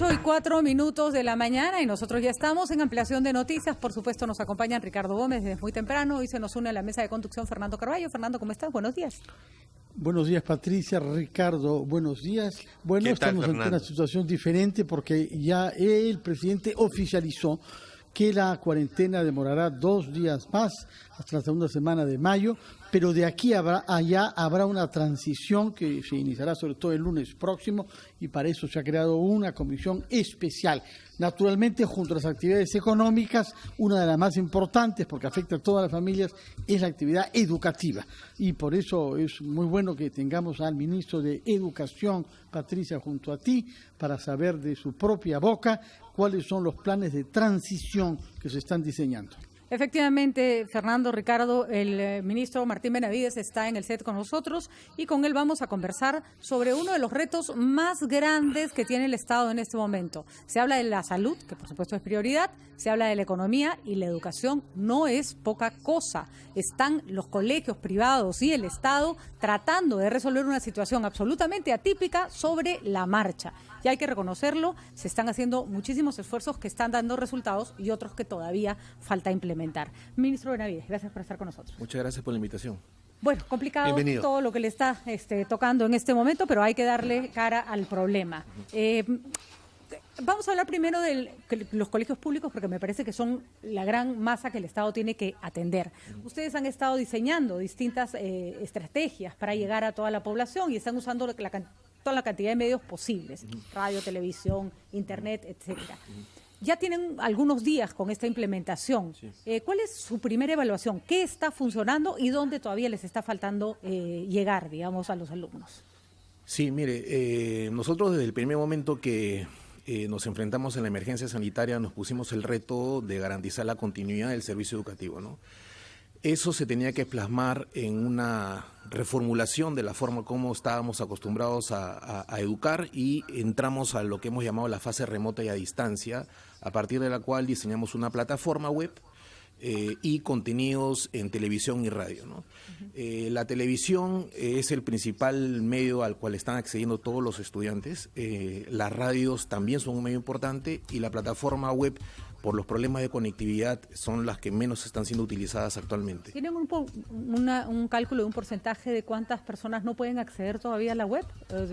8:04 de la mañana y nosotros ya estamos en ampliación de noticias. Por supuesto, nos acompañan Ricardo Gómez desde muy temprano y se nos une a la mesa de conducción Fernando Carballo. Fernando, ¿cómo estás? Buenos días. Buenos días, Patricia, Ricardo, buenos días. Bueno, estamos ante una situación diferente porque ya el presidente oficializó que la cuarentena demorará 2 días más, hasta la segunda semana de mayo, pero de aquí allá habrá una transición que se iniciará sobre todo el lunes próximo y para eso se ha creado una comisión especial. Naturalmente, junto a las actividades económicas, una de las más importantes, porque afecta a todas las familias, es la actividad educativa. Y por eso es muy bueno que tengamos al ministro de Educación, Patricia, junto a ti, para saber de su propia boca cuáles son los planes de transición que se están diseñando. Efectivamente, Fernando, Ricardo, el ministro Martín Benavides está en el set con nosotros y con él vamos a conversar sobre uno de los retos más grandes que tiene el Estado en este momento. Se habla de la salud, que por supuesto es prioridad, se habla de la economía y la educación no es poca cosa. Están los colegios privados y el Estado tratando de resolver una situación absolutamente atípica sobre la marcha. Y hay que reconocerlo, se están haciendo muchísimos esfuerzos que están dando resultados y otros que todavía falta implementar. Ministro Benavides, gracias por estar con nosotros. Muchas gracias por la invitación. Bueno, complicado todo lo que le está tocando en este momento, pero hay que darle cara al problema. Vamos a hablar primero de los colegios públicos porque me parece que son la gran masa que el Estado tiene que atender. Ustedes han estado diseñando distintas estrategias para llegar a toda la población y están usando toda la cantidad de medios posibles, radio, televisión, internet, etcétera. Ya tienen algunos días con esta implementación. Sí. ¿Cuál es su primera evaluación? ¿Qué está funcionando y dónde todavía les está faltando llegar, digamos, a los alumnos? Sí, mire, nosotros desde el primer momento que nos enfrentamos en la emergencia sanitaria nos pusimos el reto de garantizar la continuidad del servicio educativo, ¿no? Eso se tenía que plasmar en una reformulación de la forma como estábamos acostumbrados a educar y entramos a lo que hemos llamado la fase remota y a distancia, a partir de la cual diseñamos una plataforma web y contenidos en televisión y radio, ¿no? La televisión es el principal medio al cual están accediendo todos los estudiantes, las radios también son un medio importante y la plataforma web, por los problemas de conectividad, son las que menos están siendo utilizadas actualmente. ¿Tienen un cálculo de un porcentaje de cuántas personas no pueden acceder todavía a la web?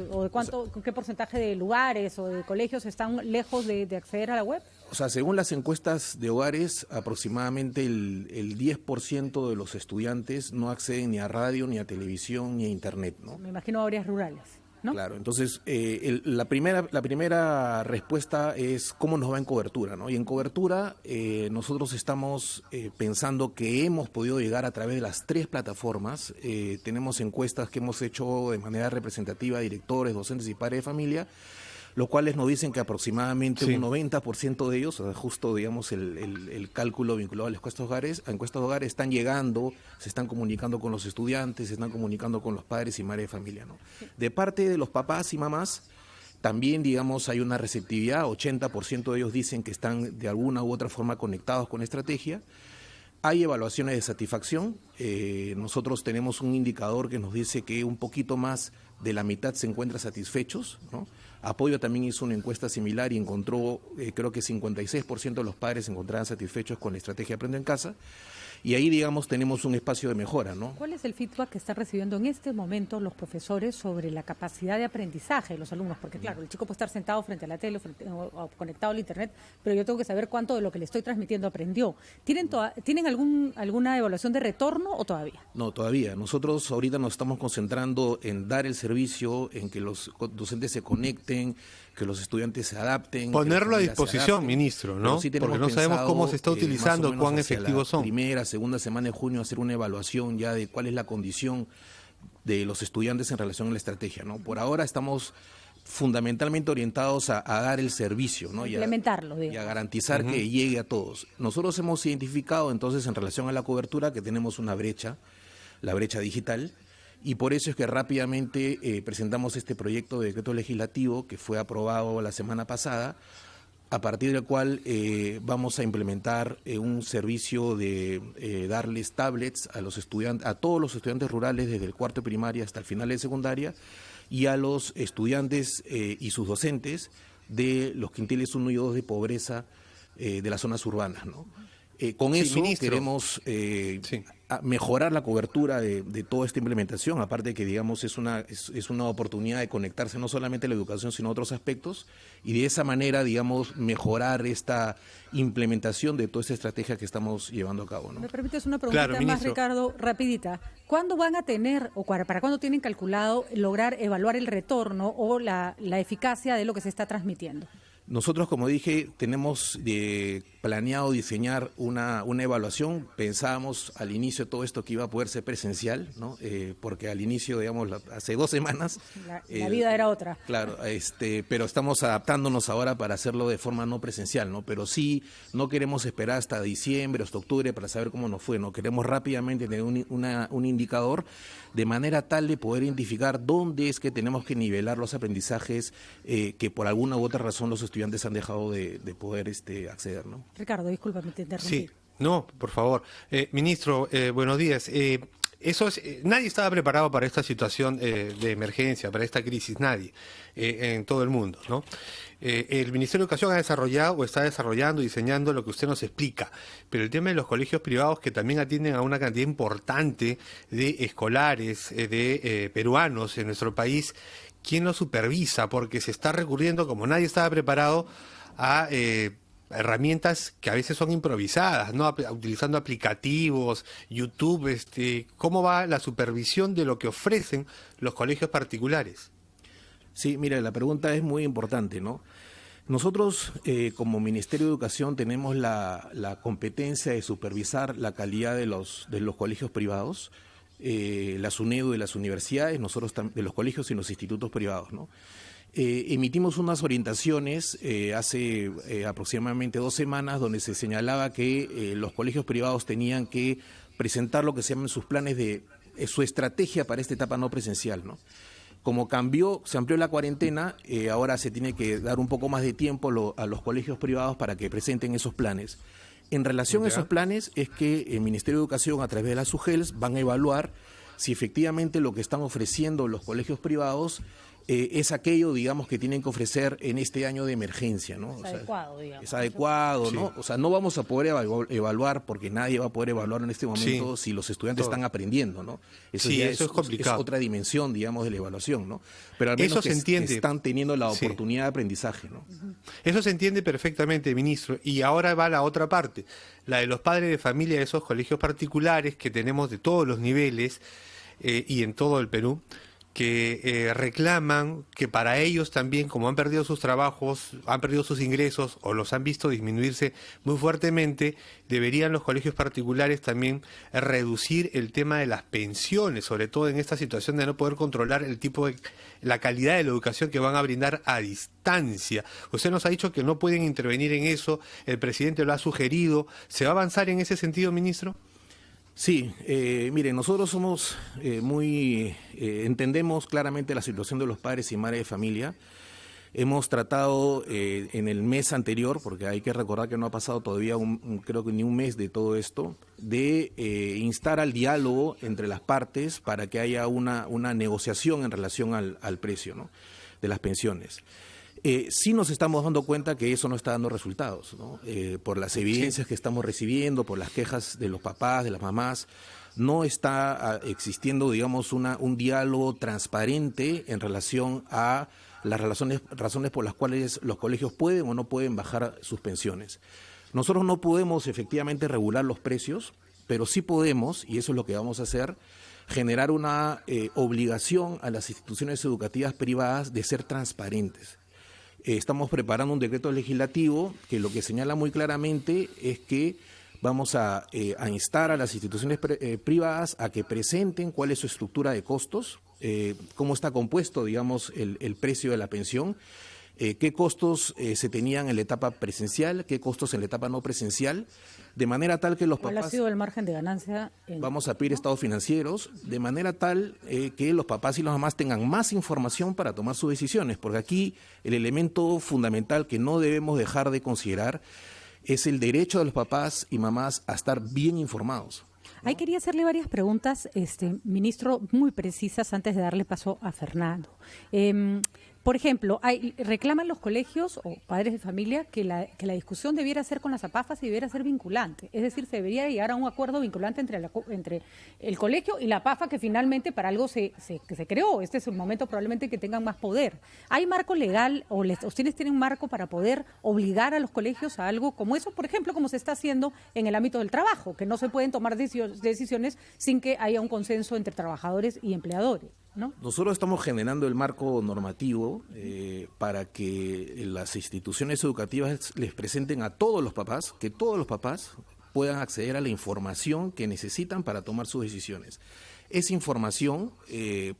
¿O de qué porcentaje de lugares o de colegios están lejos de acceder a la web? O sea, según las encuestas de hogares, aproximadamente el 10% de los estudiantes no acceden ni a radio, ni a televisión, ni a internet, ¿no? Me imagino áreas rurales, ¿no? Claro, entonces la primera respuesta es cómo nos va en cobertura, ¿no? Y en cobertura nosotros estamos pensando que hemos podido llegar a través de las 3 plataformas. Tenemos encuestas que hemos hecho de manera representativa a directores, docentes y padres de familia, los cuales nos dicen que aproximadamente un 90% de ellos, o sea, justo digamos el cálculo vinculado a las encuestas de hogares, están llegando, se están comunicando con los estudiantes, se están comunicando con los padres y madres de familia, ¿no? De parte de los papás y mamás, también digamos hay una receptividad, 80% de ellos dicen que están de alguna u otra forma conectados con la estrategia. Hay evaluaciones de satisfacción, nosotros tenemos un indicador que nos dice que un poquito más de la mitad se encuentran satisfechos, ¿no? Apoyo también hizo una encuesta similar y encontró, creo que 56% de los padres se encontraban satisfechos con la estrategia Aprende en Casa. Y ahí, digamos, tenemos un espacio de mejora, ¿no? ¿Cuál es el feedback que están recibiendo en este momento los profesores sobre la capacidad de aprendizaje de los alumnos? Porque, claro, el chico puede estar sentado frente a la tele o conectado al internet, pero yo tengo que saber cuánto de lo que le estoy transmitiendo aprendió. ¿Tienen alguna evaluación de retorno o todavía? No, todavía. Nosotros ahorita nos estamos concentrando en dar el servicio, en que los docentes se conecten, que los estudiantes se adapten. Ponerlo a disposición, ministro, ¿no? Sí, porque no sabemos cómo se está utilizando, cuán efectivos son. Segunda semana de junio hacer una evaluación ya de cuál es la condición de los estudiantes en relación a la estrategia, ¿no? Por ahora estamos fundamentalmente orientados a dar el servicio, ¿no? Implementarlo, y a garantizar que llegue a todos. Nosotros hemos identificado entonces en relación a la cobertura que tenemos una brecha, la brecha digital, y por eso es que rápidamente presentamos este proyecto de decreto legislativo que fue aprobado la semana pasada, a partir del cual vamos a implementar un servicio de darles tablets a los estudiantes, a todos los estudiantes rurales desde el cuarto de primaria hasta el final de secundaria, y a los estudiantes y sus docentes de los quintiles 1 y 2 de pobreza de las zonas urbanas, ¿no? Con eso queremos mejorar la cobertura de toda esta implementación, aparte de que, digamos, es una oportunidad de conectarse no solamente a la educación, sino a otros aspectos, y de esa manera, digamos, mejorar esta implementación de toda esta estrategia que estamos llevando a cabo, ¿no? ¿Me permites una preguntita más, Ricardo, rapidita? ¿Cuándo van a tener, o para cuándo tienen calculado lograr evaluar el retorno o la eficacia de lo que se está transmitiendo? Nosotros, como dije, tenemos planeado diseñar una evaluación. Pensábamos al inicio de todo esto que iba a poder ser presencial, ¿no? Porque al inicio, digamos, hace 2 semanas... La vida era otra. Claro, pero estamos adaptándonos ahora para hacerlo de forma no presencial, ¿no? Pero sí, no queremos esperar hasta diciembre, hasta octubre para saber cómo nos fue, ¿no? Queremos rápidamente tener un indicador de manera tal de poder identificar dónde es que tenemos que nivelar los aprendizajes que por alguna u otra razón los estudiantes han dejado de poder acceder, ¿no? Ricardo, discúlpame, te interrumpí. Sí, no, por favor. Ministro, buenos días. Nadie estaba preparado para esta situación de emergencia, para esta crisis, nadie, en todo el mundo, ¿no? El Ministerio de Educación ha desarrollado o está desarrollando, diseñando lo que usted nos explica, pero el tema de los colegios privados que también atienden a una cantidad importante de escolares, de peruanos en nuestro país, ¿quién lo supervisa? Porque se está recurriendo, como nadie estaba preparado, a herramientas que a veces son improvisadas, ¿no? Utilizando aplicativos, YouTube. ¿Cómo va la supervisión de lo que ofrecen los colegios particulares? Sí, mira, la pregunta es muy importante, ¿no? Nosotros, como Ministerio de Educación, tenemos la competencia de supervisar la calidad de los colegios privados, la SUNEDU y las universidades, nosotros de los colegios y los institutos privados, ¿no? Emitimos unas orientaciones hace aproximadamente 2 semanas donde se señalaba que los colegios privados tenían que presentar lo que se llaman sus planes de su estrategia para esta etapa no presencial, ¿no? Como se amplió la cuarentena, ahora se tiene que dar un poco más de tiempo a los colegios privados para que presenten esos planes. En relación a esos planes es que el Ministerio de Educación, a través de las SUGELS, van a evaluar si efectivamente lo que están ofreciendo los colegios privados es aquello, digamos, que tienen que ofrecer en este año de emergencia, ¿no? Es adecuado, digamos. Es adecuado, ¿no? O sea, no vamos a poder evaluar, porque nadie va a poder evaluar en este momento si los estudiantes están aprendiendo, ¿no? Eso es complicado. Es otra dimensión, digamos, de la evaluación, ¿no? Pero al menos eso se entiende. Están teniendo la oportunidad de aprendizaje, ¿no? Eso se entiende perfectamente, ministro. Y ahora va la otra parte, la de los padres de familia de esos colegios particulares que tenemos de todos los niveles y en todo el Perú, que reclaman que para ellos también, como han perdido sus trabajos, han perdido sus ingresos o los han visto disminuirse muy fuertemente, deberían los colegios particulares también reducir el tema de las pensiones, sobre todo en esta situación de no poder controlar la calidad de la educación que van a brindar a distancia. Usted nos ha dicho que no pueden intervenir en eso, el presidente lo ha sugerido. ¿Se va a avanzar en ese sentido, ministro? Sí, miren, nosotros somos entendemos claramente la situación de los padres y madres de familia. Hemos tratado en el mes anterior, porque hay que recordar que no ha pasado todavía creo que ni un mes de todo esto, de instar al diálogo entre las partes para que haya una negociación en relación al precio, ¿no?, de las pensiones. Sí nos estamos dando cuenta que eso no está dando resultados, ¿no? Por las evidencias que estamos recibiendo, por las quejas de los papás, de las mamás, no está existiendo, digamos, un diálogo transparente en relación a las razones por las cuales los colegios pueden o no pueden bajar sus pensiones. Nosotros no podemos efectivamente regular los precios, pero sí podemos, y eso es lo que vamos a hacer, generar una obligación a las instituciones educativas privadas de ser transparentes. Estamos preparando un decreto legislativo que lo que señala muy claramente es que vamos a instar a las instituciones privadas a que presenten cuál es su estructura de costos, cómo está compuesto, digamos, el precio de la pensión, qué costos se tenían en la etapa presencial, qué costos en la etapa no presencial, de manera tal que los papás... ¿Cuál ha sido el margen de ganancia? Vamos a pedir estados financieros, de manera tal que los papás y las mamás tengan más información para tomar sus decisiones, porque aquí el elemento fundamental que no debemos dejar de considerar es el derecho de los papás y mamás a estar bien informados. Ahí quería hacerle varias preguntas, ministro, muy precisas antes de darle paso a Fernando. Por ejemplo, reclaman los colegios o padres de familia que la discusión debiera ser con las APAFAS y debiera ser vinculante. Es decir, se debería llegar a un acuerdo vinculante entre el colegio y la APAFA, que finalmente para algo se creó. Este es el momento probablemente que tengan más poder. ¿Hay marco legal o ustedes tienen un marco para poder obligar a los colegios a algo como eso? Por ejemplo, como se está haciendo en el ámbito del trabajo, que no se pueden tomar decisiones sin que haya un consenso entre trabajadores y empleadores, ¿no? Nosotros estamos generando el marco normativo para que las instituciones educativas les presenten a todos los papás, que todos los papás puedan acceder a la información que necesitan para tomar sus decisiones. Esa información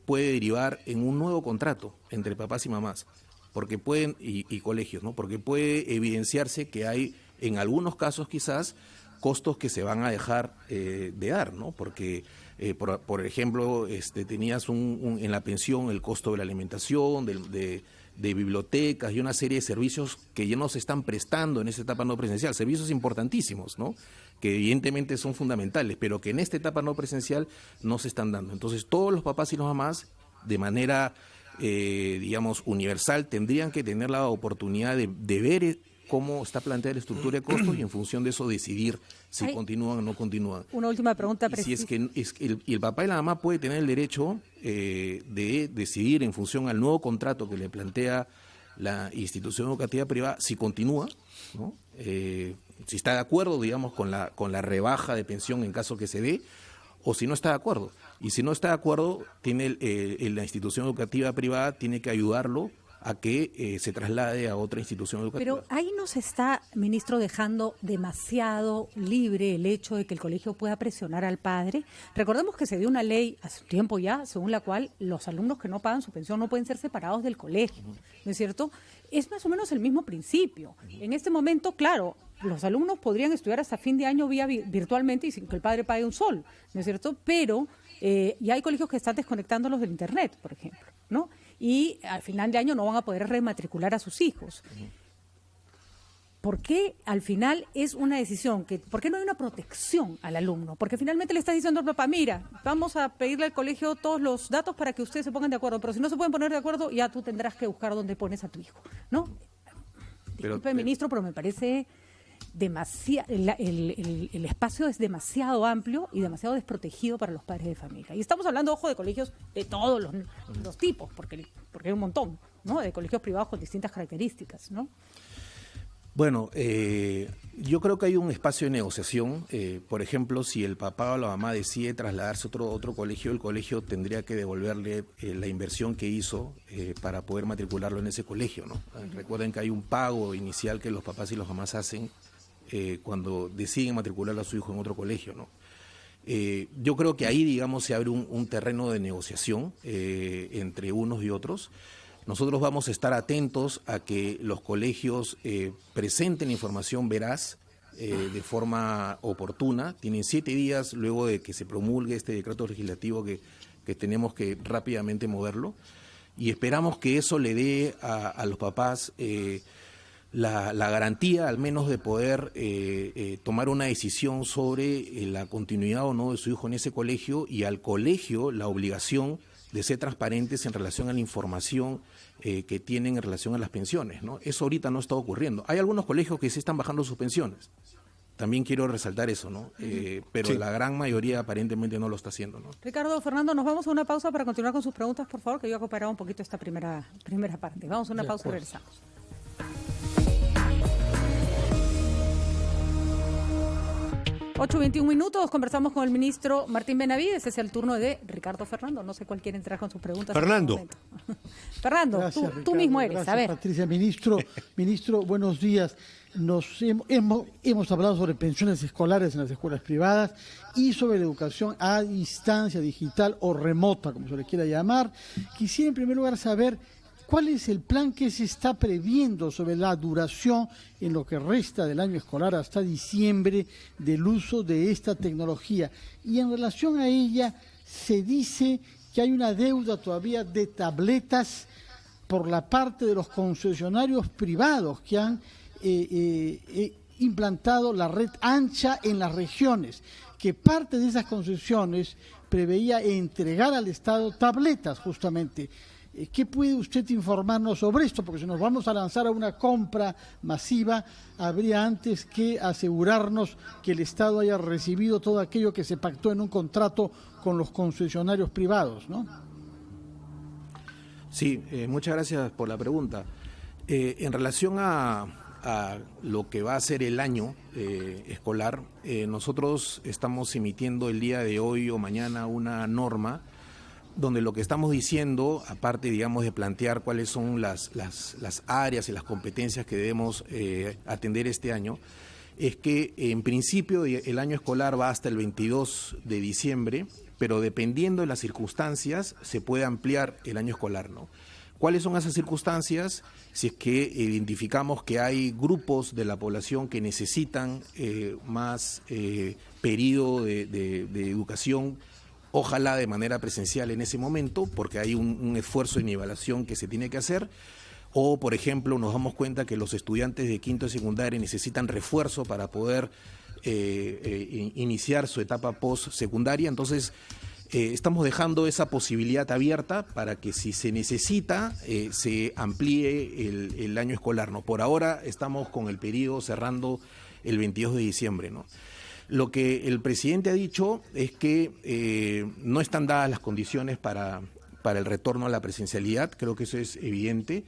puede derivar en un nuevo contrato entre papás y mamás, porque y colegios, ¿no? Porque puede evidenciarse que hay, en algunos casos quizás, costos que se van a dejar de dar, ¿no? Porque por ejemplo, tenías en la pensión el costo de la alimentación, de bibliotecas y una serie de servicios que ya no se están prestando en esta etapa no presencial, servicios importantísimos, ¿no? Que evidentemente son fundamentales, pero que en esta etapa no presencial no se están dando. Entonces, todos los papás y las mamás, de manera, digamos, universal, tendrían que tener la oportunidad de ver cómo está planteada la estructura de costos y en función de eso decidir si continúan o no continúan. Una última pregunta precisa. Si es que el papá y la mamá puede tener el derecho de decidir en función al nuevo contrato que le plantea la institución educativa privada si continúa, ¿no? Si está de acuerdo, digamos, con la rebaja de pensión en caso que se dé, o si no está de acuerdo. Y si no está de acuerdo, la institución educativa privada tiene que ayudarlo a que se traslade a otra institución educativa. Pero ahí nos está, ministro, dejando demasiado libre el hecho de que el colegio pueda presionar al padre. Recordemos que se dio una ley hace un tiempo ya, según la cual los alumnos que no pagan su pensión no pueden ser separados del colegio, ¿no es cierto? Es más o menos el mismo principio. En este momento, claro, los alumnos podrían estudiar hasta fin de año virtualmente y sin que el padre pague un sol, ¿no es cierto? Pero ya hay colegios que están desconectándolos del internet, por ejemplo, ¿no? Y al final de año no van a poder rematricular a sus hijos. ¿Por qué al final es una decisión? ¿Por qué no hay una protección al alumno? Porque finalmente le estás diciendo al papá, mira, vamos a pedirle al colegio todos los datos para que ustedes se pongan de acuerdo, pero si no se pueden poner de acuerdo, ya tú tendrás que buscar dónde pones a tu hijo, ¿no? Disculpe, ministro, pero me parece demasiado, el espacio es demasiado amplio y demasiado desprotegido para los padres de familia. Y estamos hablando, ojo, de colegios de todos los tipos, porque hay un montón, ¿no? De colegios privados con distintas características, ¿no? Bueno, yo creo que hay un espacio de negociación. Por ejemplo, si el papá o la mamá decide trasladarse a otro colegio, el colegio tendría que devolverle la inversión que hizo para poder matricularlo en ese colegio, ¿no? Recuerden que hay un pago inicial que los papás y las mamás hacen cuando deciden matricular a su hijo en otro colegio, ¿no? Yo creo que ahí, digamos, se abre un terreno de negociación entre unos y otros. Nosotros vamos a estar atentos a que los colegios presenten información veraz de forma oportuna. Tienen 7 días luego de que se promulgue este decreto legislativo que tenemos que rápidamente moverlo. Y esperamos que eso le dé a los papás la garantía al menos de poder tomar una decisión sobre la continuidad o no de su hijo en ese colegio, y al colegio la obligación de ser transparentes en relación a la información que tienen en relación a las pensiones, ¿no? Eso ahorita no está ocurriendo. Hay algunos colegios que sí están bajando sus pensiones. También quiero resaltar eso, ¿no? Pero sí, la gran mayoría aparentemente no lo está haciendo, ¿no? Ricardo, Fernando, nos vamos a una pausa para continuar con sus preguntas, por favor, que yo he cooperado un poquito esta primera parte. Vamos a una pausa y regresamos. 8:21 minutos, conversamos con el ministro Martín Benavides. Es el turno de Ricardo Fernánddo. No sé cuál quiere entrar con sus preguntas. Fernando. Fernando, gracias, tú mismo eres. Gracias, a ver. Patricia. Ministro, buenos días. Hemos hablado sobre pensiones escolares en las escuelas privadas y sobre la educación a distancia, digital o remota, como se le quiera llamar. Quisiera en primer lugar saber ¿cuál es el plan que se está previendo sobre la duración en lo que resta del año escolar hasta diciembre del uso de esta tecnología? Y en relación a ella, se dice que hay una deuda todavía de tabletas por la parte de los concesionarios privados que han implantado la red ancha en las regiones, que parte de esas concesiones preveía entregar al Estado tabletas justamente. ¿Qué puede usted informarnos sobre esto? Porque si nos vamos a lanzar a una compra masiva, habría antes que asegurarnos que el Estado haya recibido todo aquello que se pactó en un contrato con los concesionarios privados, ¿no? Sí, muchas gracias por la pregunta. En relación a lo que va a ser el año escolar, nosotros estamos emitiendo el día de hoy o mañana una norma donde lo que estamos diciendo, aparte, digamos, de plantear cuáles son las áreas y las competencias que debemos atender este año, es que en principio el año escolar va hasta el 22 de diciembre, pero dependiendo de las circunstancias se puede ampliar el año escolar, ¿no? ¿Cuáles son esas circunstancias? Si es que identificamos que hay grupos de la población que necesitan más periodo de educación, ojalá de manera presencial en ese momento, porque hay un esfuerzo de nivelación que se tiene que hacer. O, por ejemplo, nos damos cuenta que los estudiantes de quinto de secundaria necesitan refuerzo para poder iniciar su etapa post-secundaria. Entonces, estamos dejando esa posibilidad abierta para que si se necesita, se amplíe el año escolar, ¿no? Por ahora estamos con el periodo cerrando el 22 de diciembre, ¿no? Lo que el presidente ha dicho es que no están dadas las condiciones para el retorno a la presencialidad, creo que eso es evidente,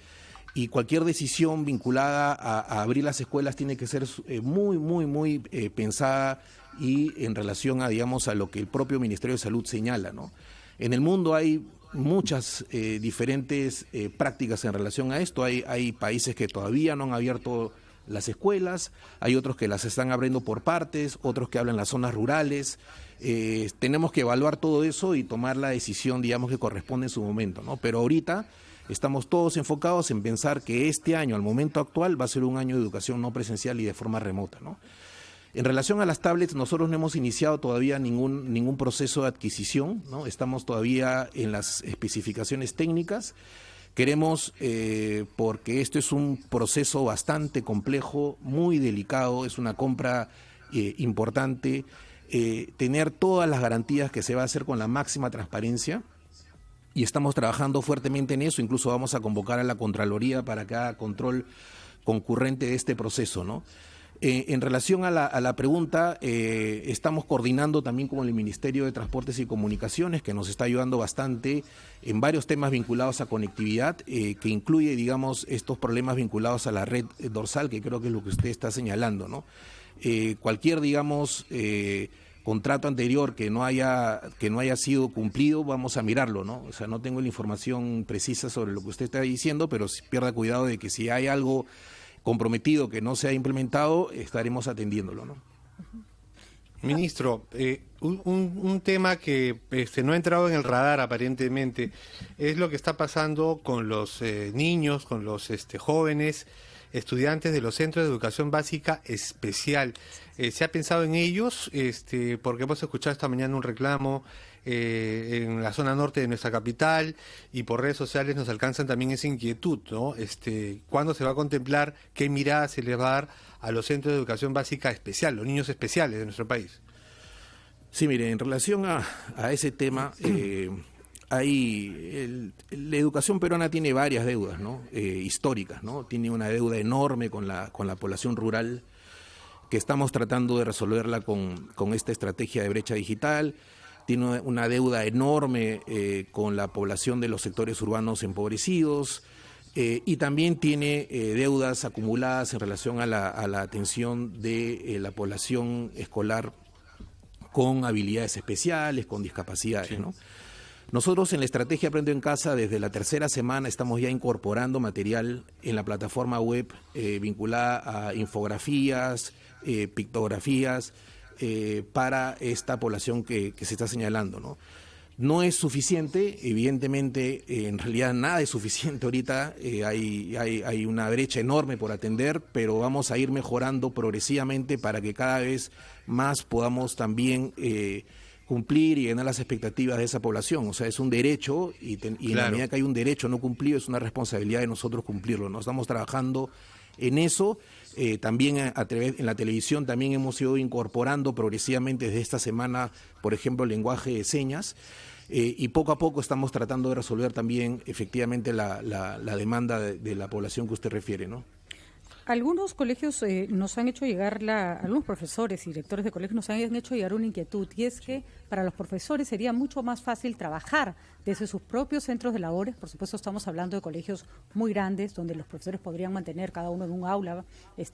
y cualquier decisión vinculada a abrir las escuelas tiene que ser muy pensada y en relación a, digamos, a lo que el propio Ministerio de Salud señala, ¿no? En el mundo hay muchas diferentes prácticas en relación a esto, hay países que todavía no han abierto las escuelas, hay otros que las están abriendo por partes, otros que hablan las zonas rurales. Tenemos que evaluar todo eso y tomar la decisión, digamos, que corresponde en su momento, ¿no? Pero ahorita estamos todos enfocados en pensar que este año, al momento actual, va a ser un año de educación no presencial y de forma remota, ¿no? En relación a las tablets, nosotros no hemos iniciado todavía ningún proceso de adquisición, ¿no? Estamos todavía en las especificaciones técnicas. Queremos, porque esto es un proceso bastante complejo, muy delicado, es una compra importante, tener todas las garantías que se va a hacer con la máxima transparencia y estamos trabajando fuertemente en eso, incluso vamos a convocar a la Contraloría para que haga control concurrente de este proceso, ¿no? En relación a la pregunta, estamos coordinando también con el Ministerio de Transportes y Comunicaciones, que nos está ayudando bastante en varios temas vinculados a conectividad, que incluye, digamos, estos problemas vinculados a la red dorsal, que creo que es lo que usted está señalando, ¿no? Cualquier, digamos, contrato anterior que no haya sido cumplido, vamos a mirarlo, ¿no? O sea, no tengo la información precisa sobre lo que usted está diciendo, pero pierda cuidado de que si hay algo comprometido que no se ha implementado, estaremos atendiéndolo, ¿no? Ministro, un tema que no ha entrado en el radar aparentemente es lo que está pasando con los niños, con los jóvenes estudiantes de los centros de educación básica especial. ¿Se ha pensado en ellos? Porque hemos escuchado esta mañana un reclamo en la zona norte de nuestra capital y por redes sociales nos alcanzan también esa inquietud, ¿no? ¿Cuándo se va a contemplar, qué mirada se les va a dar a los centros de educación básica especial, los niños especiales de nuestro país? Sí, mire, en relación a ese tema, la educación peruana tiene varias deudas, ¿no? Históricas, ¿no? Tiene una deuda enorme con la población rural que estamos tratando de resolverla con esta estrategia de brecha digital. Tiene una deuda enorme con la población de los sectores urbanos empobrecidos y también tiene deudas acumuladas en relación a la atención de la población escolar con habilidades especiales, con discapacidades, sí, ¿no? Nosotros en la estrategia Aprendo en Casa, desde la tercera semana estamos ya incorporando material en la plataforma web vinculada a infografías, pictografías, para esta población que se está señalando, ¿no? No es suficiente, evidentemente, en realidad nada es suficiente ahorita, hay una brecha enorme por atender, pero vamos a ir mejorando progresivamente para que cada vez más podamos también cumplir y llenar las expectativas de esa población. O sea, es un derecho y en la medida que hay un derecho no cumplido, es una responsabilidad de nosotros cumplirlo, ¿no? Estamos trabajando en eso. También en la televisión también hemos ido incorporando progresivamente desde esta semana, por ejemplo, el lenguaje de señas. Y poco a poco estamos tratando de resolver también efectivamente la demanda de la población que usted refiere, ¿no? Algunos colegios nos han hecho llegar, algunos profesores y directores de colegios nos han hecho llegar una inquietud, y es que para los profesores sería mucho más fácil trabajar desde sus propios centros de labores. Por supuesto, estamos hablando de colegios muy grandes, donde los profesores podrían mantener cada uno en un aula,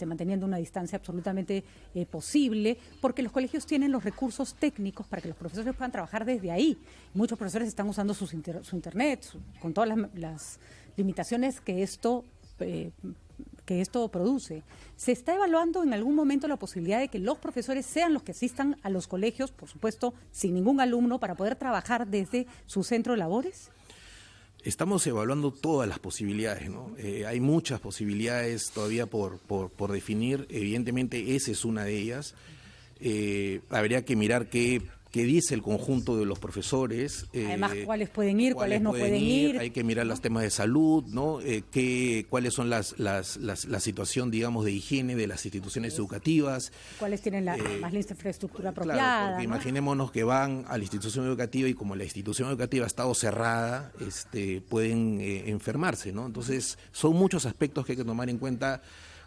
manteniendo una distancia absolutamente posible, porque los colegios tienen los recursos técnicos para que los profesores puedan trabajar desde ahí. Muchos profesores están usando su internet, con todas las limitaciones que esto produce. ¿Se está evaluando en algún momento la posibilidad de que los profesores sean los que asistan a los colegios, por supuesto, sin ningún alumno, para poder trabajar desde su centro de labores? Estamos evaluando todas las posibilidades, ¿no? Hay muchas posibilidades todavía por definir. Evidentemente, esa es una de ellas. Habría que mirar qué dice el conjunto de los profesores. Además, cuáles pueden ir, cuáles no pueden ir. Hay que mirar los temas de salud, ¿no? Cuáles son la situación, digamos, de higiene de las instituciones educativas. Cuáles tienen más la infraestructura apropiada. Claro, porque ¿no? Imaginémonos que van a la institución educativa y como la institución educativa ha estado cerrada, pueden enfermarse, ¿no? Entonces, son muchos aspectos que hay que tomar en cuenta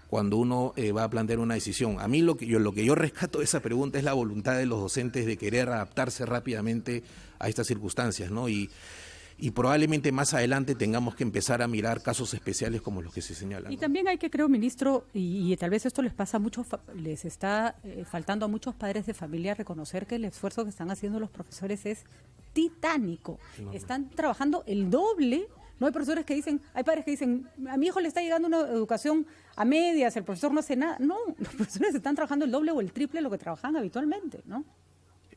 cuando uno va a plantear una decisión. A mí lo que yo rescato de esa pregunta es la voluntad de los docentes de querer adaptarse rápidamente a estas circunstancias, ¿no? Y probablemente más adelante tengamos que empezar a mirar casos especiales como los que se señalan, Y ¿no? también hay que, creo, ministro, y tal vez esto les pasa a muchos, les está faltando a muchos padres de familia reconocer que el esfuerzo que están haciendo los profesores es titánico. Están trabajando el doble. No hay profesores que dicen, hay padres que dicen, a mi hijo le está llegando una educación a medias, el profesor no hace nada. No, los profesores están trabajando el doble o el triple de lo que trabajan habitualmente, ¿no?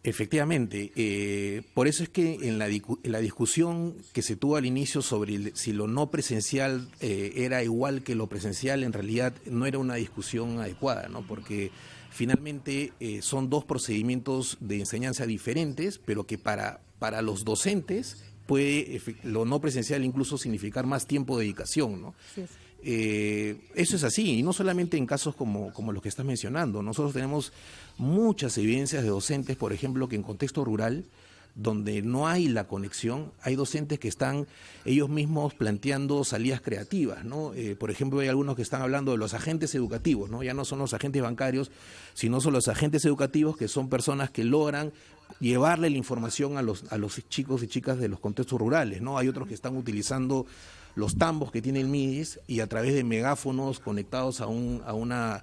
Efectivamente, por eso es que en la discusión que se tuvo al inicio sobre si lo no presencial era igual que lo presencial, en realidad no era una discusión adecuada, ¿no? Porque finalmente son dos procedimientos de enseñanza diferentes, pero que para los docentes puede lo no presencial incluso significar más tiempo de dedicación, ¿no? Sí. Eso es así, y no solamente en casos como los que estás mencionando. Nosotros tenemos muchas evidencias de docentes, por ejemplo, que en contexto rural, donde no hay la conexión, hay docentes que están ellos mismos planteando salidas creativas, ¿no? Por ejemplo, hay algunos que están hablando de los agentes educativos, ¿no? Ya no son los agentes bancarios, sino son los agentes educativos, que son personas que logran llevarle la información a los chicos y chicas de los contextos rurales, ¿no? Hay otros que están utilizando los tambos que tiene el MIDIS y a través de megáfonos conectados a una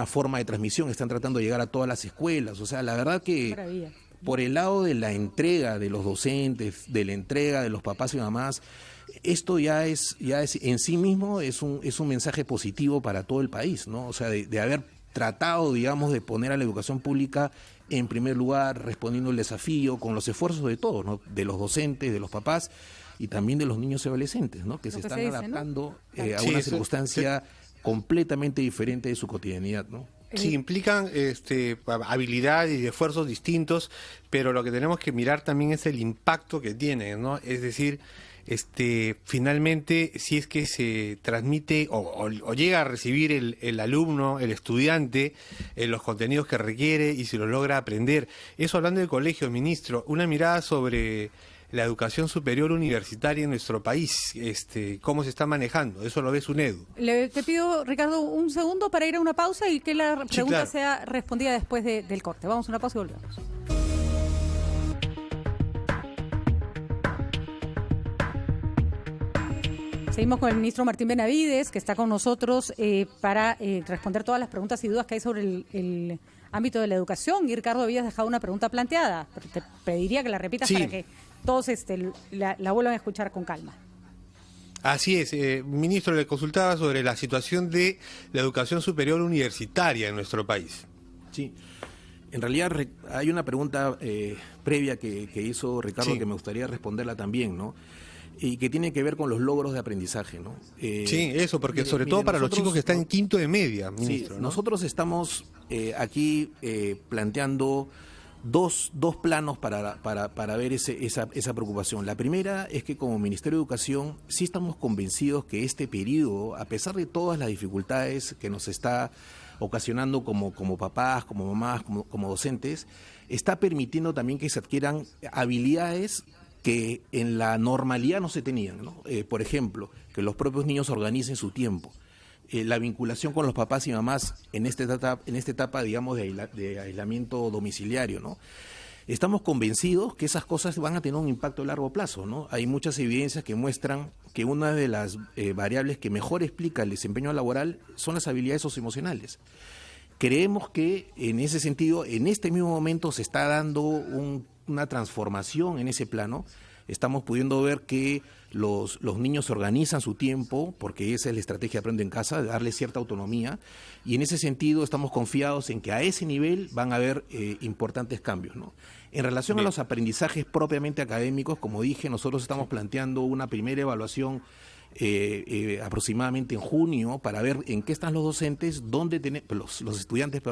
forma de transmisión están tratando de llegar a todas las escuelas. O sea, la verdad que Maravilla. Por el lado de la entrega de los docentes, de la entrega de los papás y mamás, esto ya es en sí mismo es un mensaje positivo para todo el país, ¿no? O sea, de haber tratado, digamos, de poner a la educación pública en primer lugar, respondiendo el desafío con los esfuerzos de todos, ¿no? De los docentes, de los papás y también de los niños y adolescentes, ¿no? Que se están adaptando, ¿no? A una circunstancia completamente diferente de su cotidianidad, ¿no? Sí, implican habilidad y esfuerzos distintos, pero lo que tenemos que mirar también es el impacto que tienen, ¿no? Es decir, finalmente, si es que se transmite o llega a recibir el alumno, el estudiante, los contenidos que requiere y si lo logra aprender. Eso hablando del colegio, ministro, una mirada sobre la educación superior universitaria en nuestro país, cómo se está manejando. Eso lo ve SUNEDU. Te pido, Ricardo, un segundo para ir a una pausa y que la pregunta claro. sea respondida después del corte. Vamos a una pausa y volvemos. Seguimos con el ministro Martín Benavides, que está con nosotros para responder todas las preguntas y dudas que hay sobre el ámbito de la educación. Y Ricardo, habías dejado una pregunta planteada, pero te pediría que la repitas para que todos la vuelvan a escuchar con calma. Así es, ministro, le consultaba sobre la situación de la educación superior universitaria en nuestro país. Sí, en realidad hay una pregunta previa que hizo Ricardo que me gustaría responderla también, ¿no? Y que tiene que ver con los logros de aprendizaje, ¿no? Sí, eso, porque sobre todo para los chicos que están en quinto de media, ministro, sí, ¿no? Nosotros estamos aquí planteando dos planos para ver esa preocupación. La primera es que como Ministerio de Educación sí estamos convencidos que este periodo, a pesar de todas las dificultades que nos está ocasionando como papás, como mamás, como docentes, está permitiendo también que se adquieran habilidades que en la normalidad no se tenían, ¿no? Por ejemplo, que los propios niños organicen su tiempo. La vinculación con los papás y mamás en esta etapa digamos, de aislamiento domiciliario, ¿no? Estamos convencidos que esas cosas van a tener un impacto a largo plazo, ¿no? Hay muchas evidencias que muestran que una de las variables que mejor explica el desempeño laboral son las habilidades socioemocionales. Creemos que en ese sentido, en este mismo momento se está dando una transformación en ese plano. Estamos pudiendo ver que los niños organizan su tiempo, porque esa es la estrategia de Aprende en Casa, de darle cierta autonomía, y en ese sentido estamos confiados en que a ese nivel van a haber importantes cambios, ¿no? En relación a los aprendizajes propiamente académicos, como dije, nosotros estamos planteando una primera evaluación aproximadamente en junio para ver en qué están los docentes, los estudiantes,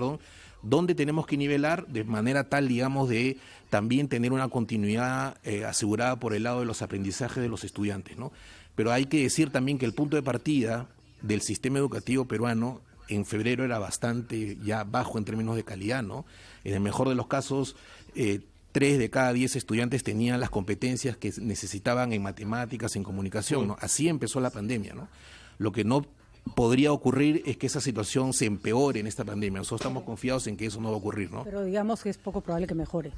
dónde tenemos que nivelar de manera tal, digamos, de también tener una continuidad asegurada por el lado de los aprendizajes de los estudiantes, ¿no? Pero hay que decir también que el punto de partida del sistema educativo peruano en febrero era bastante ya bajo en términos de calidad, ¿no? En el mejor de los casos, 3 de cada 10 estudiantes tenían las competencias que necesitaban en matemáticas, en comunicación, ¿no? Así empezó la pandemia, ¿no? Lo que no podría ocurrir es que esa situación se empeore en esta pandemia. Nosotros estamos confiados en que eso no va a ocurrir, ¿no? Pero digamos que es poco probable que mejore.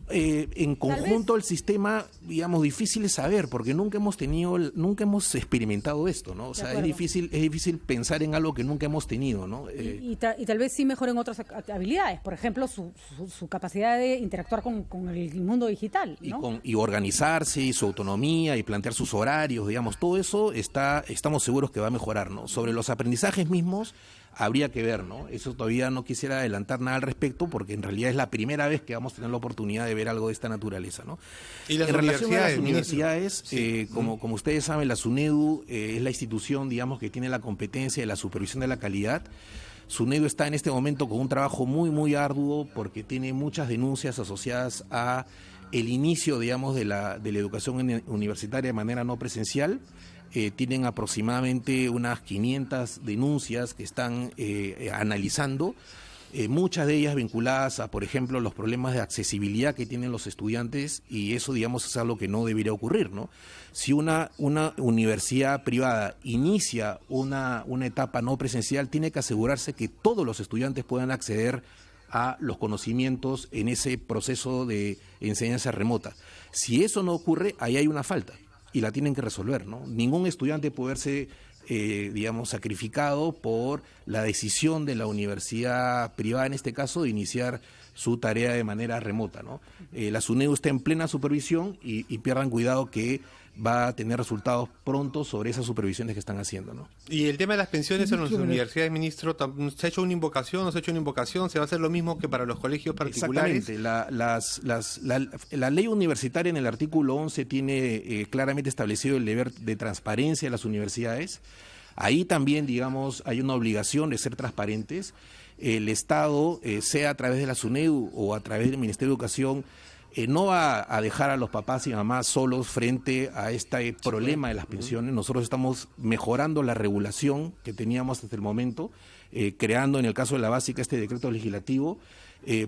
En conjunto el sistema, digamos, difícil de saber, porque nunca hemos experimentado esto, ¿no? O sea, es difícil pensar en algo que nunca hemos tenido, ¿no? Y tal vez sí mejoren otras habilidades, por ejemplo, su capacidad de interactuar con el mundo digital, ¿no? Y organizarse, y su autonomía, y plantear sus horarios, digamos, todo eso estamos seguros que va a mejorar, ¿no? Sobre los aprendizajes mismos, habría que ver, ¿no? Eso todavía no quisiera adelantar nada al respecto, porque en realidad es la primera vez que vamos a tener la oportunidad de ver algo de esta naturaleza, ¿no? ¿Y las en relación a las universidades, como ustedes saben, la SUNEDU es la institución, digamos, que tiene la competencia de la supervisión de la calidad. SUNEDU está en este momento con un trabajo muy, muy arduo, porque tiene muchas denuncias asociadas a el inicio, digamos, de la educación universitaria de manera no presencial. Tienen aproximadamente unas 500 denuncias que están analizando, muchas de ellas vinculadas a, por ejemplo, los problemas de accesibilidad que tienen los estudiantes, y eso, digamos, es algo que no debería ocurrir, ¿no? Si una universidad privada inicia una etapa no presencial, tiene que asegurarse que todos los estudiantes puedan acceder a los conocimientos en ese proceso de enseñanza remota. Si eso no ocurre, ahí hay una falta. Y la tienen que resolver, ¿no? Ningún estudiante puede verse, digamos, sacrificado por la decisión de la universidad privada, en este caso, de iniciar su tarea de manera remota, ¿no? La SUNEDU está en plena supervisión y pierdan cuidado que va a tener resultados pronto sobre esas supervisiones que están haciendo, ¿no? Y el tema de las pensiones en las universidades, ministro, ¿se ha hecho una invocación, no se ha hecho una invocación? ¿Se va a hacer lo mismo que para los colegios particulares? Exactamente. La ley universitaria en el artículo 11 tiene claramente establecido el deber de transparencia de las universidades. Ahí también, digamos, hay una obligación de ser transparentes. El Estado, sea a través de la SUNEDU o a través del Ministerio de Educación, no va a dejar a los papás y mamás solos frente a este problema de las pensiones. Nosotros estamos mejorando la regulación que teníamos hasta el momento, creando en el caso de la básica este decreto legislativo,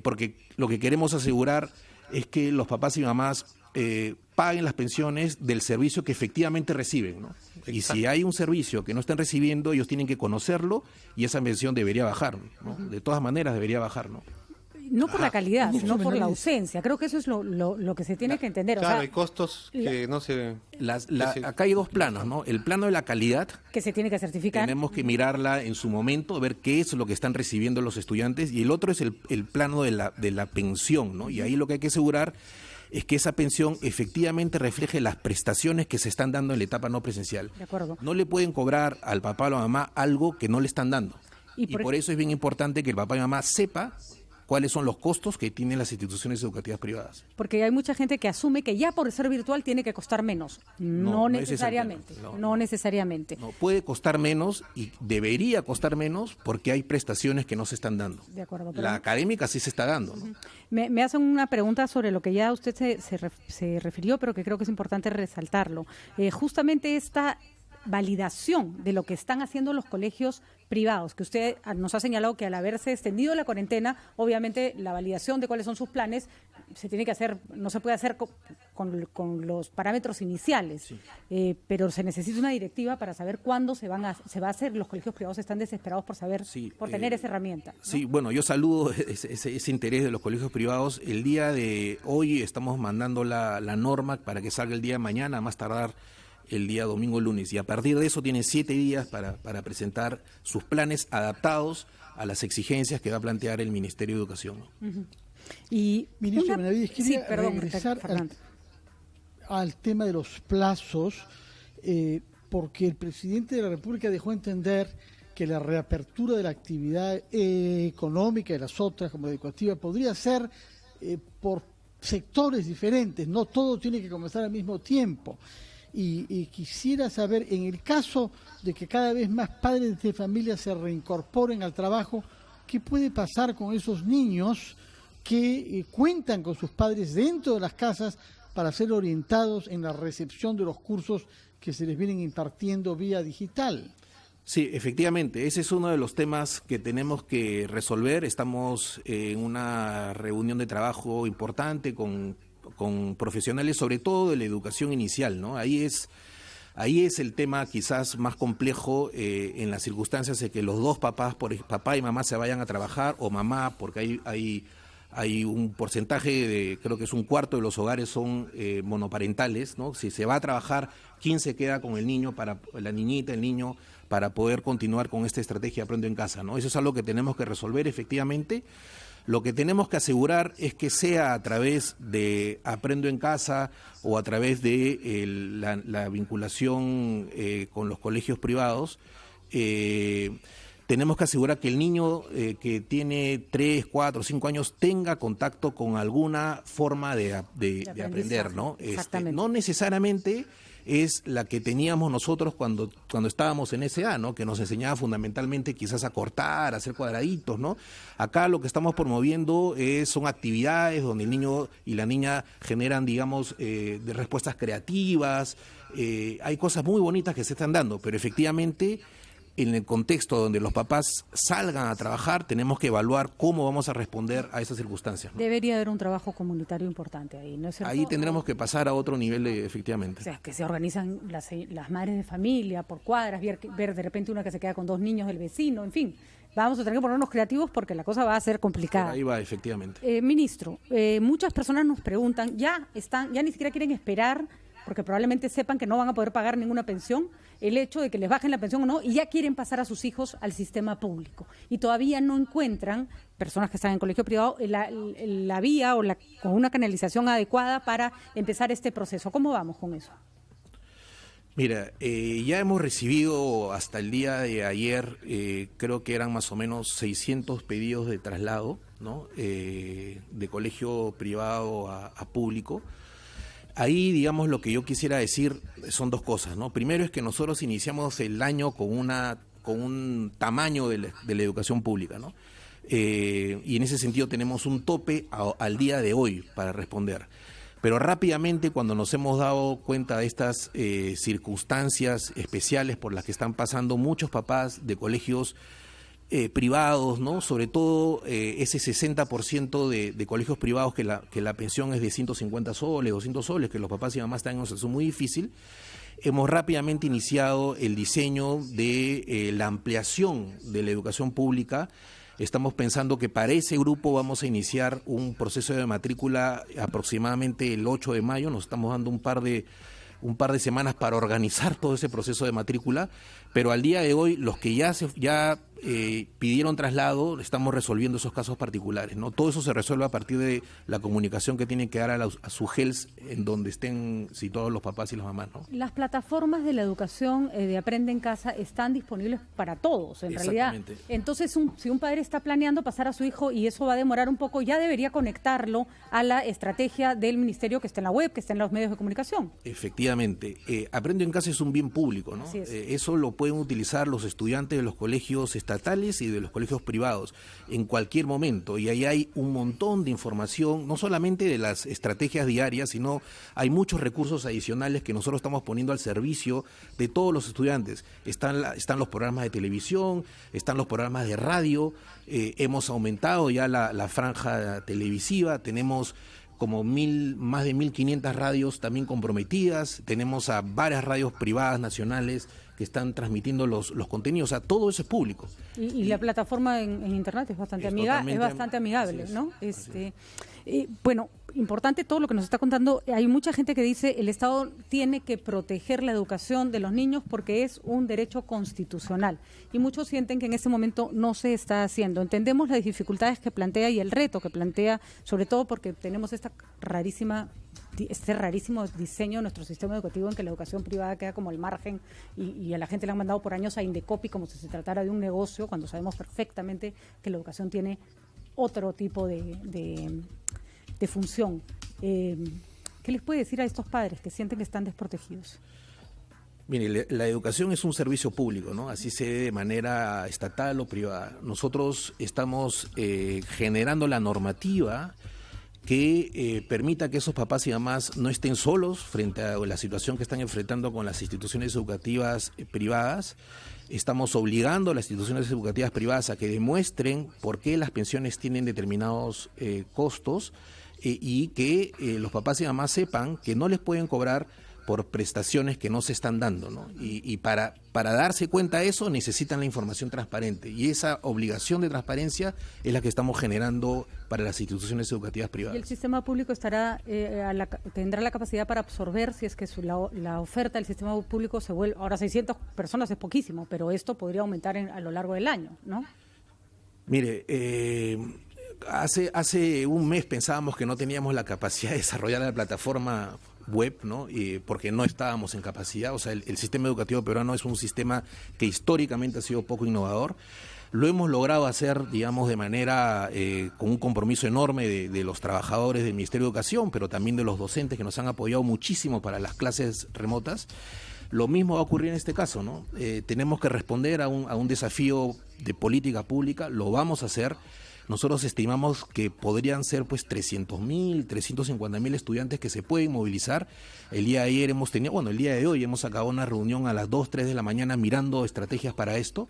porque lo que queremos asegurar es que los papás y mamás paguen las pensiones del servicio que efectivamente reciben, ¿no? Y si hay un servicio que no están recibiendo, ellos tienen que conocerlo y esa pensión debería bajar, ¿no? De todas maneras debería bajar, ¿no? No por la calidad, sino por la ausencia. Creo que eso es lo que se tiene que entender. Claro, o sea, hay costos que no se... Acá hay dos planos, ¿no? El plano de la calidad, que se tiene que certificar. Tenemos que mirarla en su momento, ver qué es lo que están recibiendo los estudiantes, y el otro es el plano de la pensión, ¿no? Y ahí lo que hay que asegurar es que esa pensión efectivamente refleje las prestaciones que se están dando en la etapa no presencial. De acuerdo. No le pueden cobrar al papá o a la mamá algo que no le están dando. Y por eso es bien importante que el papá y mamá sepa cuáles son los costos que tienen las instituciones educativas privadas. Porque hay mucha gente que asume que ya por ser virtual tiene que costar menos. No necesariamente. No necesariamente. No, puede costar menos y debería costar menos porque hay prestaciones que no se están dando. De acuerdo. La académica sí se está dando, ¿no? Me hacen una pregunta sobre lo que ya usted se refirió, pero que creo que es importante resaltarlo. Justamente esta validación de lo que están haciendo los colegios privados, que usted nos ha señalado que al haberse extendido la cuarentena, obviamente la validación de cuáles son sus planes se tiene que hacer, no se puede hacer con los parámetros iniciales, sí. Pero se necesita una directiva para saber cuándo se va a hacer. Los colegios privados están desesperados por saber, sí, por tener esa herramienta, ¿no? Sí, bueno, yo saludo ese interés de los colegios privados. El día de hoy estamos mandando la norma para que salga el día de mañana, a más tardar el día domingo o lunes, y a partir de eso tienen 7 días para presentar sus planes adaptados a las exigencias que va a plantear el Ministerio de Educación. Uh-huh. Y ministro Benavides, quería regresar al tema de los plazos, porque el presidente de la República dejó entender que la reapertura de la actividad económica y las otras, como la educativa, podría ser por sectores diferentes, no todo tiene que comenzar al mismo tiempo. Y quisiera saber, en el caso de que cada vez más padres de familia se reincorporen al trabajo, ¿qué puede pasar con esos niños que cuentan con sus padres dentro de las casas para ser orientados en la recepción de los cursos que se les vienen impartiendo vía digital? Sí, efectivamente, ese es uno de los temas que tenemos que resolver. Estamos en una reunión de trabajo importante con profesionales, sobre todo de la educación inicial, ¿no? Ahí es el tema quizás más complejo, en las circunstancias de que los dos papás, papá y mamá, se vayan a trabajar, o mamá, porque hay un porcentaje de, creo que es 1/4 de los hogares son monoparentales, ¿no? Si se va a trabajar, ¿quién se queda con el niño, la niñita, el niño, para poder continuar con esta estrategia Aprendo en Casa, ¿no? Eso es algo que tenemos que resolver efectivamente. Lo que tenemos que asegurar es que sea a través de Aprendo en Casa o a través de la vinculación con los colegios privados, tenemos que asegurar que el niño que tiene 3, 4, 5 años tenga contacto con alguna forma de aprender, ¿no? No necesariamente es la que teníamos nosotros cuando estábamos en SA, ¿no? Que nos enseñaba fundamentalmente quizás a cortar, a hacer cuadraditos, ¿no? Acá lo que estamos promoviendo son actividades donde el niño y la niña generan, digamos, de respuestas creativas. Hay cosas muy bonitas que se están dando, pero efectivamente, en el contexto donde los papás salgan a trabajar, tenemos que evaluar cómo vamos a responder a esas circunstancias, ¿no? Debería haber un trabajo comunitario importante ahí, ¿no es cierto? Ahí tendremos que pasar a otro nivel, efectivamente. O sea, que se organizan las madres de familia por cuadras, ver de repente una que se queda con 2 niños del vecino, en fin. Vamos a tener que ponernos creativos porque la cosa va a ser complicada. Ahí va, efectivamente. Ministro, muchas personas nos preguntan, ya ni siquiera quieren esperar, porque probablemente sepan que no van a poder pagar ninguna pensión, el hecho de que les bajen la pensión o no, y ya quieren pasar a sus hijos al sistema público. Y todavía no encuentran, personas que están en colegio privado, la vía o con una canalización adecuada para empezar este proceso. ¿Cómo vamos con eso? Mira, ya hemos recibido hasta el día de ayer, creo que eran más o menos 600 pedidos de traslado, ¿no? De colegio privado a público. Ahí, digamos, lo que yo quisiera decir son 2 cosas, ¿no? Primero es que nosotros iniciamos el año con un tamaño de la educación pública, ¿no? Y en ese sentido tenemos un tope al día de hoy para responder. Pero rápidamente, cuando nos hemos dado cuenta de estas circunstancias especiales por las que están pasando muchos papás de colegios privados, ¿no? Sobre todo ese 60% de colegios privados que la pensión es de 150 soles, 200 soles, que los papás y mamás están en una situación muy difícil, hemos rápidamente iniciado el diseño de la ampliación de la educación pública. Estamos pensando que para ese grupo vamos a iniciar un proceso de matrícula aproximadamente el 8 de mayo, nos estamos dando un par de semanas para organizar todo ese proceso de matrícula, pero al día de hoy los que ya pidieron traslado, estamos resolviendo esos casos particulares, ¿no? Todo eso se resuelve a partir de la comunicación que tienen que dar a su GELS en donde estén situados los papás y las mamás, ¿no? Las plataformas de la educación de Aprende en Casa están disponibles para todos, en realidad. Entonces, si un padre está planeando pasar a su hijo y eso va a demorar un poco, ya debería conectarlo a la estrategia del ministerio que está en la web, que está en los medios de comunicación. Efectivamente. Aprende en Casa es un bien público, ¿no? Eso lo pueden utilizar los estudiantes de los colegios estatales y de los colegios privados en cualquier momento, y ahí hay un montón de información, no solamente de las estrategias diarias, sino hay muchos recursos adicionales que nosotros estamos poniendo al servicio de todos los estudiantes. Están los programas de televisión, están los programas de radio, hemos aumentado ya la franja televisiva, tenemos como más de 1.500 radios también comprometidas, tenemos a varias radios privadas nacionales que están transmitiendo los contenidos, o sea, todo eso es público. Y la plataforma en internet es bastante amigable, ¿no? Bueno, importante todo lo que nos está contando. Hay mucha gente que dice el Estado tiene que proteger la educación de los niños porque es un derecho constitucional. Y muchos sienten que en este momento no se está haciendo. Entendemos las dificultades que plantea y el reto que plantea, sobre todo porque tenemos este rarísimo diseño de nuestro sistema educativo en que la educación privada queda como al margen y a la gente le han mandado por años a Indecopi como si se tratara de un negocio, cuando sabemos perfectamente que la educación tiene otro tipo de función. ¿Qué les puede decir a estos padres que sienten que están desprotegidos? Mire, la educación es un servicio público, ¿no? Así sea de manera estatal o privada. Nosotros estamos generando la normativa que permita que esos papás y mamás no estén solos frente a la situación que están enfrentando con las instituciones educativas privadas. Estamos obligando a las instituciones educativas privadas a que demuestren por qué las pensiones tienen determinados costos y que los papás y mamás sepan que no les pueden cobrar por prestaciones que no se están dando, ¿no? Y para darse cuenta de eso necesitan la información transparente, y esa obligación de transparencia es la que estamos generando para las instituciones educativas privadas. ¿Y el sistema público tendrá la capacidad para absorber si es que la oferta del sistema público se vuelve, ahora 600 personas es poquísimo, pero esto podría aumentar a lo largo del año, ¿no? Mire, hace un mes pensábamos que no teníamos la capacidad de desarrollar la plataforma web, ¿no? Porque no estábamos en capacidad. O sea, el sistema educativo peruano es un sistema que históricamente ha sido poco innovador. Lo hemos logrado hacer, digamos, de manera con un compromiso enorme de los trabajadores del Ministerio de Educación, pero también de los docentes que nos han apoyado muchísimo para las clases remotas. Lo mismo va a ocurrir en este caso, ¿no? Tenemos que responder a un desafío de política pública, lo vamos a hacer. Nosotros estimamos que podrían ser pues 300.000, 350.000 estudiantes que se pueden movilizar. El día de hoy hemos acabado una reunión a las 2, 3 de la mañana mirando estrategias para esto.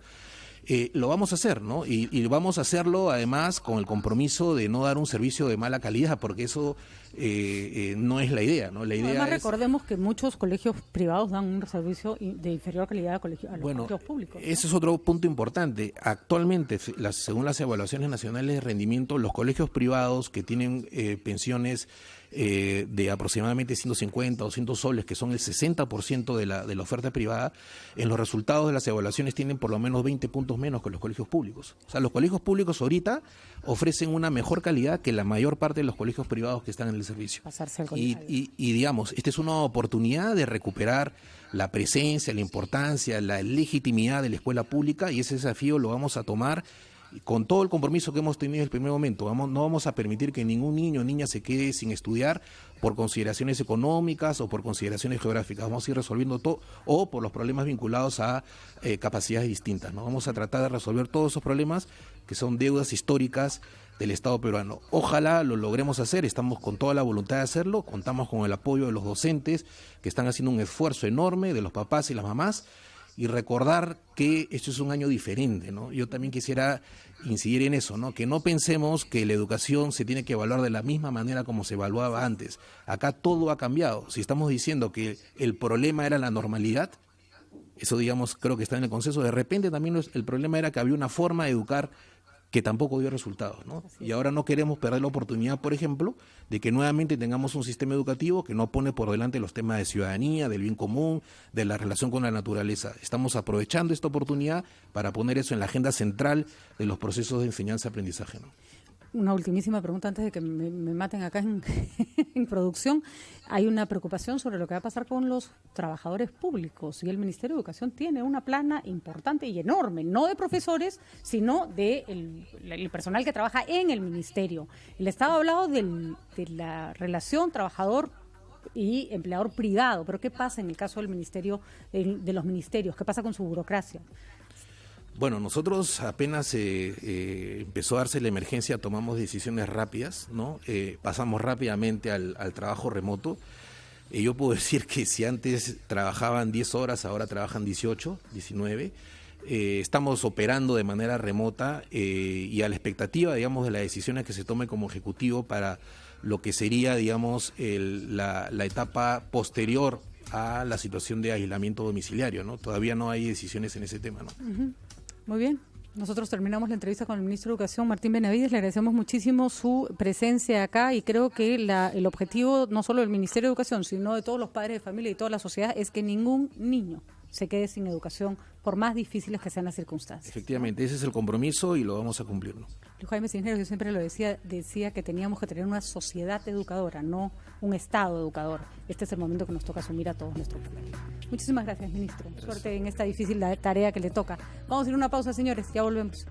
Lo vamos a hacer, ¿no? Y vamos a hacerlo además con el compromiso de no dar un servicio de mala calidad, porque eso no es la idea, ¿no? La idea además recordemos que muchos colegios privados dan un servicio de inferior calidad a los colegios públicos, ¿no? Ese es otro punto importante. Actualmente, según las evaluaciones nacionales de rendimiento, los colegios privados que tienen pensiones de aproximadamente 150 o 200 soles, que son el 60% de la oferta privada, en los resultados de las evaluaciones tienen por lo menos 20 puntos menos que los colegios públicos. O sea, los colegios públicos ahorita ofrecen una mejor calidad que la mayor parte de los colegios privados que están en el servicio. Y digamos, esta es una oportunidad de recuperar la presencia, la importancia, la legitimidad de la escuela pública, y ese desafío lo vamos a tomar con todo el compromiso que hemos tenido desde el primer momento. No vamos a permitir que ningún niño o niña se quede sin estudiar por consideraciones económicas o por consideraciones geográficas. Vamos a ir resolviendo todo, o por los problemas vinculados a capacidades distintas, ¿no? Vamos a tratar de resolver todos esos problemas que son deudas históricas del Estado peruano. Ojalá lo logremos hacer, estamos con toda la voluntad de hacerlo, contamos con el apoyo de los docentes que están haciendo un esfuerzo enorme, de los papás y las mamás, y recordar que esto es un año diferente, ¿no? Yo también quisiera incidir en eso, ¿no? Que no pensemos que la educación se tiene que evaluar de la misma manera como se evaluaba antes. Acá todo ha cambiado. Si estamos diciendo que el problema era la normalidad, eso, digamos, creo que está en el consenso. De repente también el problema era que había una forma de educar que tampoco dio resultados, ¿no? Y ahora no queremos perder la oportunidad, por ejemplo, de que nuevamente tengamos un sistema educativo que no pone por delante los temas de ciudadanía, del bien común, de la relación con la naturaleza. Estamos aprovechando esta oportunidad para poner eso en la agenda central de los procesos de enseñanza-aprendizaje, ¿no? Una ultimísima pregunta antes de que me maten acá en producción. Hay una preocupación sobre lo que va a pasar con los trabajadores públicos, y el Ministerio de Educación tiene una plana importante y enorme, no de profesores, sino de el personal que trabaja en el Ministerio. El Estado ha hablado de la relación trabajador y empleador privado, pero ¿qué pasa en el caso del ministerio, de los ministerios? ¿Qué pasa con su burocracia? Bueno, nosotros apenas empezó a darse la emergencia, tomamos decisiones rápidas, ¿no? Pasamos rápidamente al trabajo remoto. Yo puedo decir que si antes trabajaban 10 horas, ahora trabajan 18, 19. Estamos operando de manera remota y a la expectativa, digamos, de las decisiones que se tomen como ejecutivo para lo que sería, digamos, la etapa posterior a la situación de aislamiento domiciliario, ¿no? Todavía no hay decisiones en ese tema, ¿no? Muy bien. Nosotros terminamos la entrevista con el ministro de Educación, Martín Benavides. Le agradecemos muchísimo su presencia acá y creo que el objetivo no solo del Ministerio de Educación, sino de todos los padres de familia y toda la sociedad es que ningún niño se quede sin educación, por más difíciles que sean las circunstancias. Efectivamente, ese es el compromiso y lo vamos a cumplir, ¿no? Luis Jaime Cisneros, yo siempre lo decía que teníamos que tener una sociedad educadora, no un Estado educador. Este es el momento que nos toca asumir a todos nuestro papel. Muchísimas gracias, ministro. Gracias. Suerte en esta difícil tarea que le toca. Vamos a ir a una pausa, señores, ya volvemos.